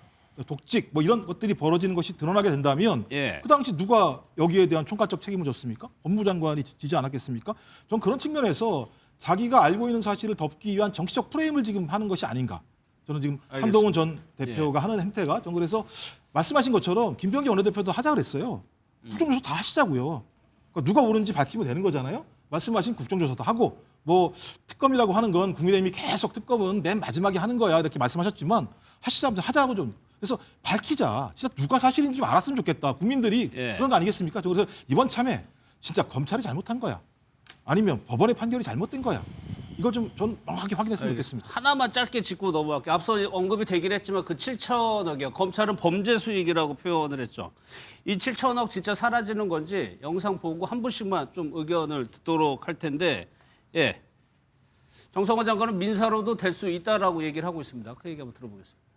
독직 뭐 이런 것들이 벌어지는 것이 드러나게 된다면 그 당시 누가 여기에 대한 총괄적 책임을 졌습니까? 법무부 장관이 지지 않았겠습니까? 저는 그런 측면에서 자기가 알고 있는 사실을 덮기 위한 정치적 프레임을 지금 하는 것이 아닌가. 저는 지금 알겠습니다. 한동훈 전 대표가 하는 행태가 저는 그래서 말씀하신 것처럼 김병기 원내대표도 하자 그랬어요. 국정조사 다 하시자고요. 그러니까 누가 옳은지 밝히면 되는 거잖아요. 말씀하신 국정조사도 하고 뭐 특검이라고 하는 건 국민의힘이 계속 특검은 맨 마지막에 하는 거야 이렇게 말씀하셨지만 하자고 좀. 그래서 밝히자. 진짜 누가 사실인지 좀 알았으면 좋겠다. 국민들이 그런 거 아니겠습니까? 그래서 이번 참에 진짜 검찰이 잘못한 거야. 아니면 법원의 판결이 잘못된 거야. 이걸 좀 전 명확하게 확인했으면 좋겠습니다. 하나만 짧게 짚고 넘어갈게요. 앞서 언급이 되긴 했지만 그 7천억이요. 검찰은 범죄 수익이라고 표현을 했죠. 이 7천억 진짜 사라지는 건지 영상 보고 한 분씩만 좀 의견을 듣도록 할 텐데 정성호 장관은 민사로도 될 수 있다라고 얘기를 하고 있습니다. 그 얘기 한번 들어보겠습니다.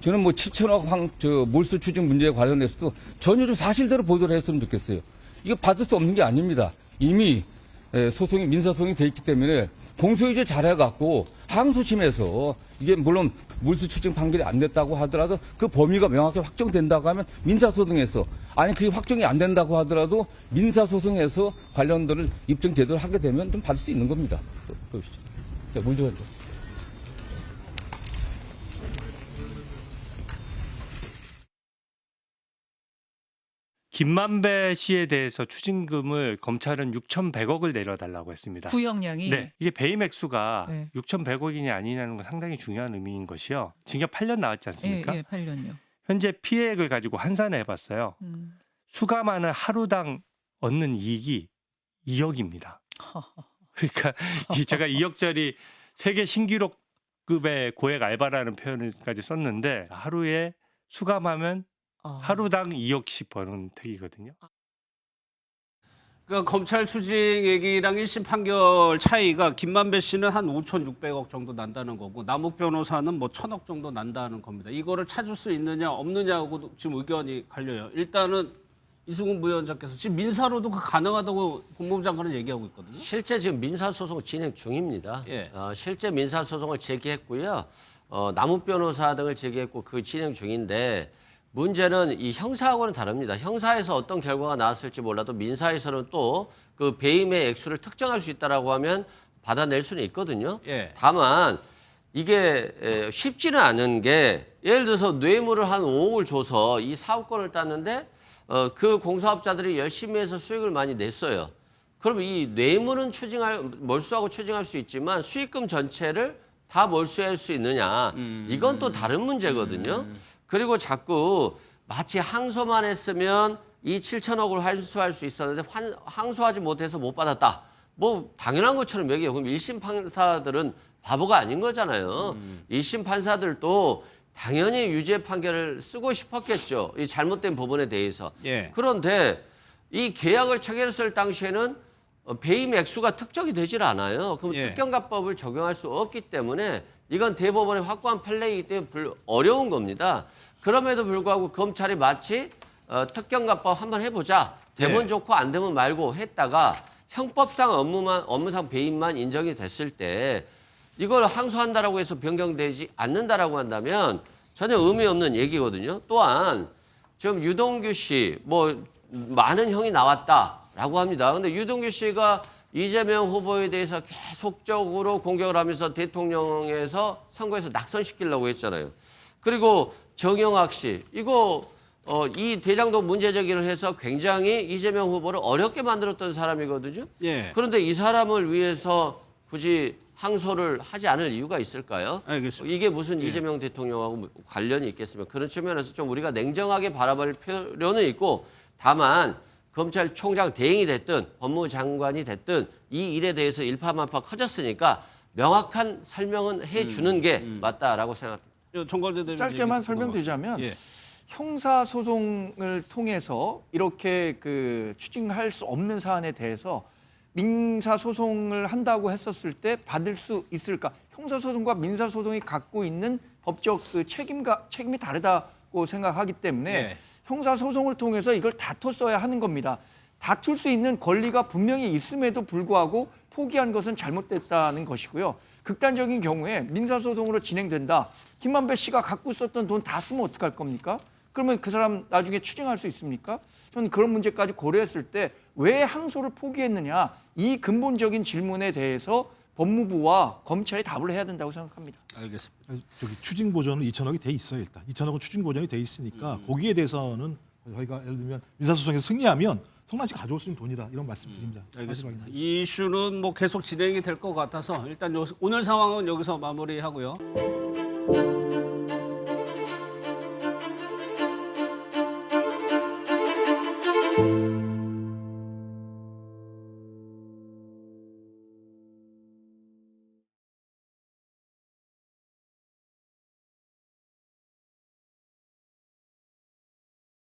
저는 뭐 7천억 몰수 추징 문제에 관련해서도 전혀 좀 사실대로 보도를 했으면 좋겠어요. 이거 받을 수 없는 게 아닙니다. 이미 소송이 민사소송이 돼 있기 때문에 공소유지 잘해갖고 항소심에서 이게 물론 몰수 추징 판결이 안 됐다고 하더라도 그 범위가 명확히 확정된다고 하면 민사소송에서 아니 그게 확정이 안 된다고 하더라도 민사소송에서 관련들을 입증 제대로 하게 되면 좀 받을 수 있는 겁니다. 그러시죠. 야, 물 좀. 김만배 씨에 대해서 추징금을 검찰은 6,100억을 내려달라고 했습니다. 구형량이 네, 이게 배임 액수가 네. 6,100억이냐 아니냐는 건 상당히 중요한 의미인 것이요. 징역 8년 나왔지 않습니까? 예, 8년요. 현재 피해액을 가지고 환산을 해봤어요. 수감하는 하루당 얻는 이익이 2억입니다. 그러니까 제가 2억짜리 세계 신기록급의 고액 알바라는 표현까지 썼는데 하루에 수감하면 하루당 2억씩 버는 택이거든요. 그러니까 검찰 추징액이랑 1심 판결 차이가 김만배 씨는 한 5,600억 정도 난다는 거고 남욱 변호사는 뭐 1,000억 정도 난다는 겁니다. 이거를 찾을 수 있느냐 없느냐고 지금 의견이 갈려요. 일단은 이수근 부위원장께서 지금 민사로도 가능하다고 법무부 장관은 얘기하고 있거든요. 실제 지금 민사소송 진행 중입니다. 예. 실제 민사소송을 제기했고요. 남욱 변호사 등을 제기했고 그 진행 중인데 문제는 이 형사하고는 다릅니다. 형사에서 어떤 결과가 나왔을지 몰라도 민사에서는 또 그 배임의 액수를 특정할 수 있다라고 하면 받아낼 수는 있거든요. 예. 다만 이게 쉽지는 않은 게 예를 들어서 뇌물을 한 5억을 줘서 이 사업권을 땄는데 그 공사업자들이 열심히 해서 수익을 많이 냈어요. 그럼 이 뇌물은 몰수하고 추징할 수 있지만 수익금 전체를 다 몰수할 수 있느냐. 이건 또 다른 문제거든요. 그리고 자꾸 마치 항소만 했으면 이 7천억을 환수할 수 있었는데 항소하지 못해서 못 받았다. 뭐 당연한 것처럼 얘기해요. 그럼 1심 판사들은 바보가 아닌 거잖아요. 1심 판사들도 당연히 유죄 판결을 쓰고 싶었겠죠. 이 잘못된 부분에 대해서. 예. 그런데 이 계약을 체결했을 당시에는 배임 액수가 특정이 되질 않아요. 그럼 예. 특경가법을 적용할 수 없기 때문에 이건 대법원의 확고한 판례이기 때문에 어려운 겁니다. 그럼에도 불구하고 검찰이 마치 특경가법 한번 해보자. 되면 예. 좋고 안 되면 말고 했다가 형법상 업무상 배임만 인정이 됐을 때 이걸 항소한다라고 해서 변경되지 않는다라고 한다면 전혀 의미 없는 얘기거든요. 또한 지금 유동규 씨 뭐 많은 형이 나왔다라고 합니다. 근데 유동규 씨가 이재명 후보에 대해서 계속적으로 공격을 하면서 대통령에서 선거에서 낙선시키려고 했잖아요. 그리고 정영학 씨 이거 이 대장동 문제 제기를 해서 굉장히 이재명 후보를 어렵게 만들었던 사람이거든요. 예. 그런데 이 사람을 위해서 굳이 항소를 하지 않을 이유가 있을까요? 알겠습니다. 이게 무슨 이재명 대통령하고 관련이 있겠습니까? 그런 측면에서 좀 우리가 냉정하게 바라볼 필요는 있고 다만 검찰총장 대행이 됐든 법무부 장관이 됐든 이 일에 대해서 일파만파 커졌으니까 명확한 설명은 해주는 게 맞다라고 생각합니다. 짧게만 설명드리자면 예. 형사 소송을 통해서 이렇게 그 추징할 수 없는 사안에 대해서 민사 소송을 한다고 했었을 때 받을 수 있을까? 형사 소송과 민사 소송이 갖고 있는 법적 그 책임이 다르다고 생각하기 때문에 예. 형사 소송을 통해서 이걸 다퉜어야 하는 겁니다. 다툴 수 있는 권리가 분명히 있음에도 불구하고 포기한 것은 잘못됐다는 것이고요. 극단적인 경우에 민사 소송으로 진행된다. 김만배 씨가 갖고 있었던 돈 다 쓰면 어떡할 겁니까? 그러면 그 사람 나중에 추징할 수 있습니까? 저는 그런 문제까지 고려했을 때 왜 항소를 포기했느냐 이 근본적인 질문에 대해서 법무부와 검찰이 답을 해야 된다고 생각합니다. 알겠습니다. 저기 추징 보전은 2천억이 돼 있어요 일단. 2천억은 추징 보전이 돼 있으니까 거기에 대해서는 저희가 예를 들면 민사소송에서 승리하면 성남 씨 가져올 수 있는 돈이다 이런 말씀드립니다. 알겠습니다. 이 이슈는 뭐 계속 진행이 될 것 같아서 일단 오늘 상황은 여기서 마무리하고요.